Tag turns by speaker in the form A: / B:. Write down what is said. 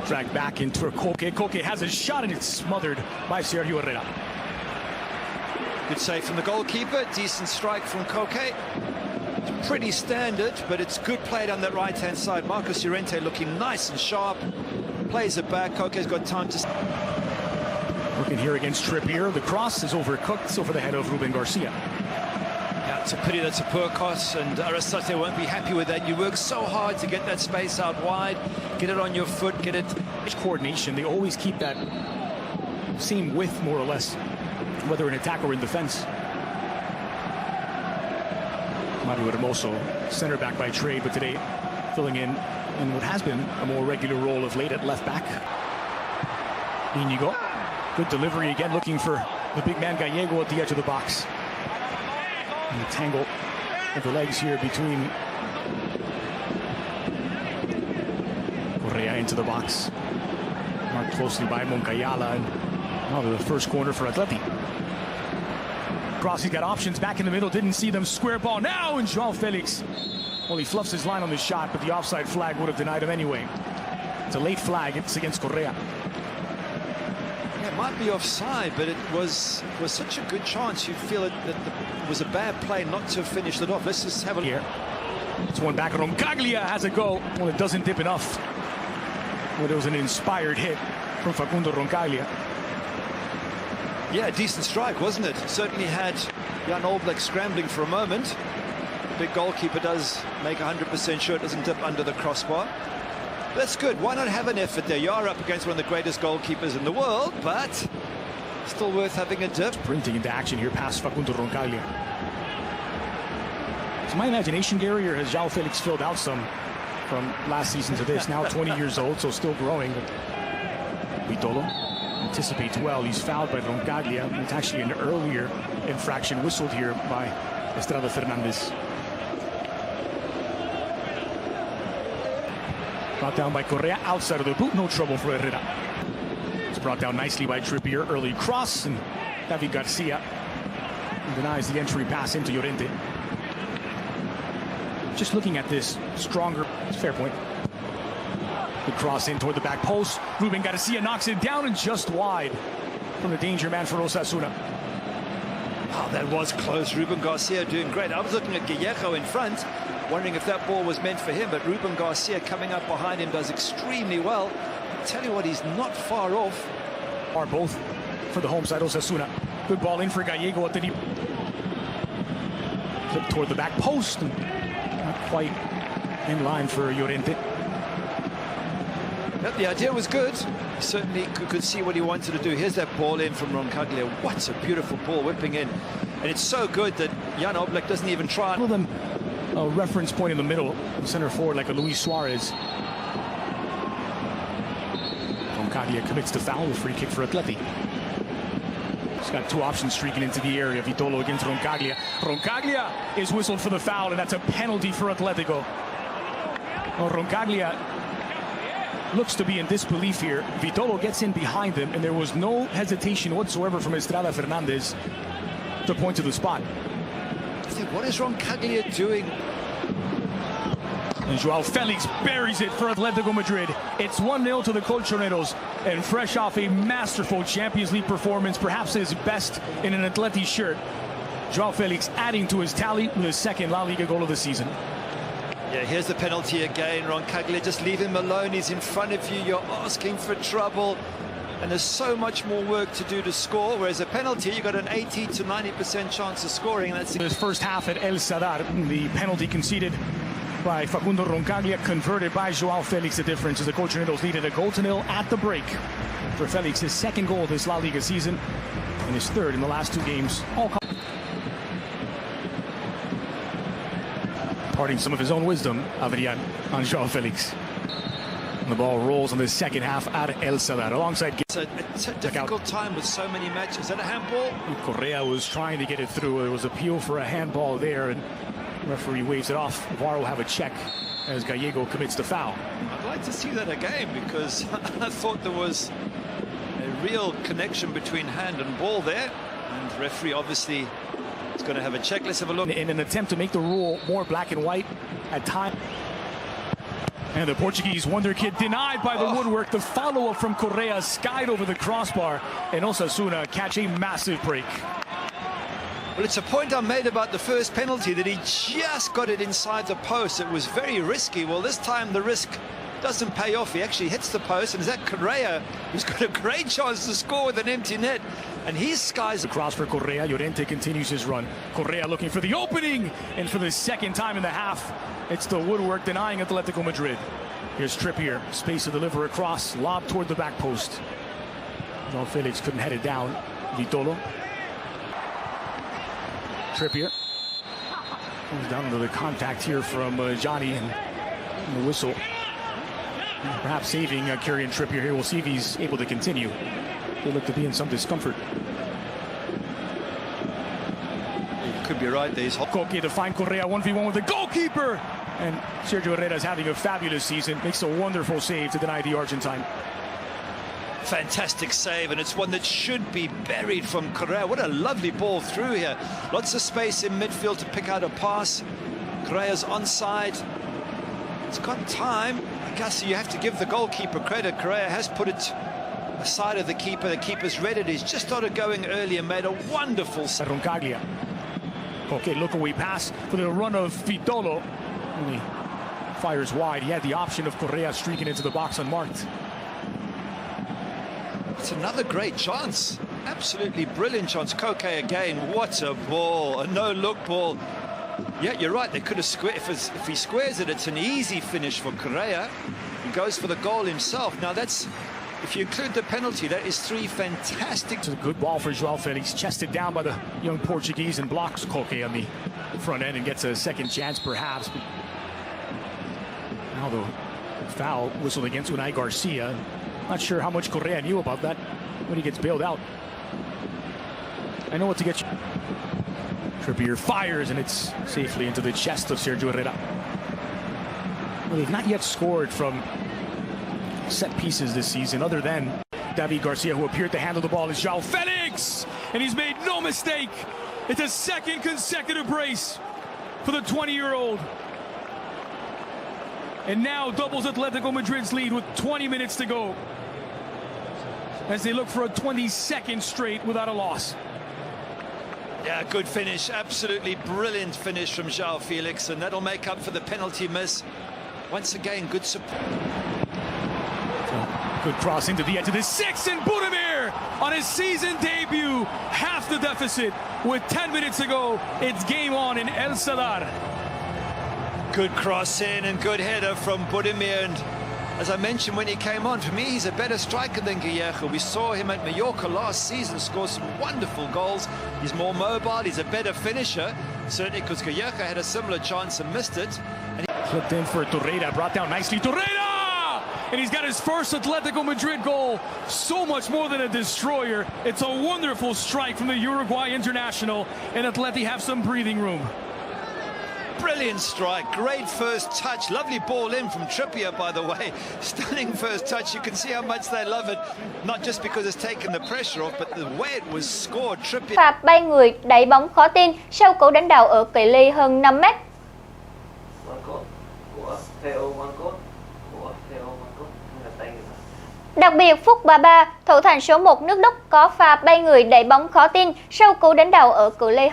A: Dragged back into Koke. Koke has a shot and it's smothered by Sergio Herrera.
B: Good save from the goalkeeper. Decent strike from Koke. Pretty standard, but it's good play down that right-hand side. Marcos Llorente looking nice and sharp. Plays it back. Koke's got time to...
A: Looking here against Trippier. The cross is overcooked over the head of Ruben Garcia.
B: Yeah, it's a pity that's a poor cross, and Arasate won't be happy with that. You work so hard to get that space out wide, get it on your foot, get it...
A: Coordination, they always keep that same width, more or less, whether in attack or in defense. Mario Hermoso, center back by trade, but today filling in what has been a more regular role of late at left back. Íñigo, good delivery again, looking for the big man Gallego at the edge of the box. And the tangle of the legs here between Correa into the box. Marked closely by Moncayala, and now the first corner for Atleti. Cross, he's got options back in the middle, didn't see them. Square ball now, and João Felix. Well, he fluffs his line on the shot, but the offside flag would have denied him anyway. It's a late flag, it's against Correa.
B: Yeah, it might be offside, but it was such a good chance. You feel that it was a bad play not to have finished it off. Let's just have a look.
A: Here. It's one back. Roncaglia has a go. Well, it doesn't dip enough. Well, it was an inspired hit from Facundo Roncaglia.
B: Yeah, decent strike, wasn't it? Certainly had Jan Oblak scrambling for a moment. The big goalkeeper does make 100% sure it doesn't dip under the crossbar. That's good. Why not have an effort there? You are up against one of the greatest goalkeepers in the world, but still worth having a dip.
A: Sprinting into action here past Facundo Roncaglia. Is my imagination, Gary, or has João Felix filled out some from last season to this? Now 20 years old, so still growing. Vitolo anticipates well. He's fouled by Roncaglia. It's actually an earlier infraction whistled here by Estrada Fernandez. Brought down by Correa outside of the boot. No trouble for Herrera. It's brought down nicely by Trippier. Early cross, and David Garcia denies the entry pass into Llorente. Just looking at this stronger, fair point. The cross in toward the back post. Ruben Garcia knocks it down and just wide from the danger man for Osasuna.
B: Oh, that was close. Ruben Garcia doing great. I was looking at Gallego in front, wondering if that ball was meant for him, but Ruben Garcia coming up behind him does extremely well. I tell you what, he's not far off.
A: Are both for the home side, Osasuna. Good ball in for Gallego at the deep. Flip toward the back post. And not quite in line for Llorente.
B: The idea was good. Certainly could see what he wanted to do. Here's that ball in from Roncaglia. What a beautiful ball whipping in. And it's so good that Jan Oblak doesn't even try.
A: A reference point in the middle, center forward like a Luis Suarez. Roncaglia commits the foul, a free kick for Atleti. He's got two options streaking into the area. Vitolo against Roncaglia. Roncaglia is whistled for the foul, and that's a penalty for Atletico. Well, Roncaglia looks to be in disbelief here. Vitolo gets in behind him, and there was no hesitation whatsoever from Estrada Fernandez to point to the spot.
B: What is Roncaglia doing?
A: And João Felix buries it for Atletico Madrid. It's 1-0 to the Colchoneros, and fresh off a masterful Champions League performance, perhaps his best in an Atleti shirt, João Felix adding to his tally with his second La Liga goal of the season.
B: Yeah, here's the penalty again. Roncaglia, just leave him alone. He's in front of you. You're asking for trouble. And there's so much more work to do to score, whereas a penalty, you've got an 80 to 90% chance of scoring. That's
A: his first half at El Sadar. The penalty conceded by Facundo Roncaglia, converted by João Felix. The difference is the Colchoneros lead at 1-0 at the break. For Felix, his second goal this La Liga season, and his third in the last two games. Parting some of his own wisdom, Adrian, on João Felix. And the ball rolls in the second half at El Sadar alongside.
B: It's a difficult time with so many matches. Is that a handball?
A: Correa was trying to get it through. There was appeal for a handball there, and the referee waves it off. VAR will have a check as Gallego commits the foul.
B: I'd like to see that again, because I thought there was a real connection between hand and ball there, and the referee obviously is going to have a check. Let's have a look.
A: In an attempt to make the rule more black and white at time. And the Portuguese wonder kid denied by the woodwork. The follow-up from Correa skied over the crossbar, and Osasuna catch a massive break.
B: Well, it's a point I made about the first penalty, that he just got it inside the post. It was very risky. Well, this time the risk doesn't pay off. He actually hits the post, and is that Correa, who's got a great chance to score with an empty net, and he skies
A: across for Correa. Llorente continues his run. Correa looking for the opening, and for the second time in the half, it's the woodwork denying Atlético Madrid. Here's Trippier, space to deliver across, lob toward the back post. João Felix couldn't head it down. Vitolo. Trippier comes down to the contact here from Johnny, and the whistle. Perhaps saving Kieran Trippier here. We'll see if he's able to continue. They look to be in some discomfort.
B: Could be right. There's
A: Koke to find Correa 1v1 with the goalkeeper. And Sergio Herrera is having a fabulous season. Makes a wonderful save to deny the Argentine.
B: Fantastic save, and it's one that should be buried from Correa. What a lovely ball through here. Lots of space in midfield to pick out a pass. Correa's onside. It's got time. I guess you have to give the goalkeeper credit. Correa has put it aside of the keeper. The keeper's read it. He's just started going early and made a wonderful save.
A: Roncaglia. Okay, look away pass for the run of Vitolo. Only fires wide. He had the option of Correa streaking into the box unmarked.
B: It's another great chance. Absolutely brilliant chance. Koke again. What a ball. A no-look ball. Yeah, you're right. They could have squared. If he squares it, it's an easy finish for Correa. He goes for the goal himself. Now that's, if you include the penalty, that is three fantastic.
A: It's a good ball for João Felix. Chested down by the young Portuguese and blocks Koke on the front end and gets a second chance perhaps. But now the foul whistled against Unai Garcia. Not sure how much Correa knew about that when he gets bailed out. I know what to get you. Trippier fires, and it's safely into the chest of Sergio Herrera. Well, they've not yet scored from set pieces this season, other than David Garcia, who appeared to handle the ball, is João Felix, and he's made no mistake. It's a second consecutive brace for the 20-year-old. And now doubles Atlético Madrid's lead with 20 minutes to go, as they look for a 22nd straight without a loss.
B: Yeah, good finish. Absolutely brilliant finish from João Felix, and that'll make up for the penalty miss. Once again, good support.
A: Good cross into the edge of the six, and Budimir on his season debut. Half the deficit with 10 minutes to go. It's game on in El Sadar.
B: Good cross in and good header from Budimir, and as I mentioned when he came on, for me he's a better striker than Guillermo. We saw him at Mallorca last season score some wonderful goals. He's more mobile, he's a better finisher, certainly, because Guillermo had a similar chance and missed it. And
A: flipped in for Torreira, brought down nicely. Torreira! And he's got his first Atlético Madrid goal. So much more than a destroyer. It's a wonderful strike from the Uruguay international, and Atleti have some breathing room.
B: Brilliant strike, great first touch, lovely ball in from Trippier, by the way. Stunning first touch. You can see how much they love it, not just because it's taken the pressure off, but the way it was scored. Trippier
C: phạt bay người đẩy bóng khó tin sau cú đánh đầu ở cự ly hơn 5 mét. Đặc biệt phút 33, thủ thành số 1 nước Đức có pha bay người đẩy bóng khó tin sau cú đánh đầu ở cự ly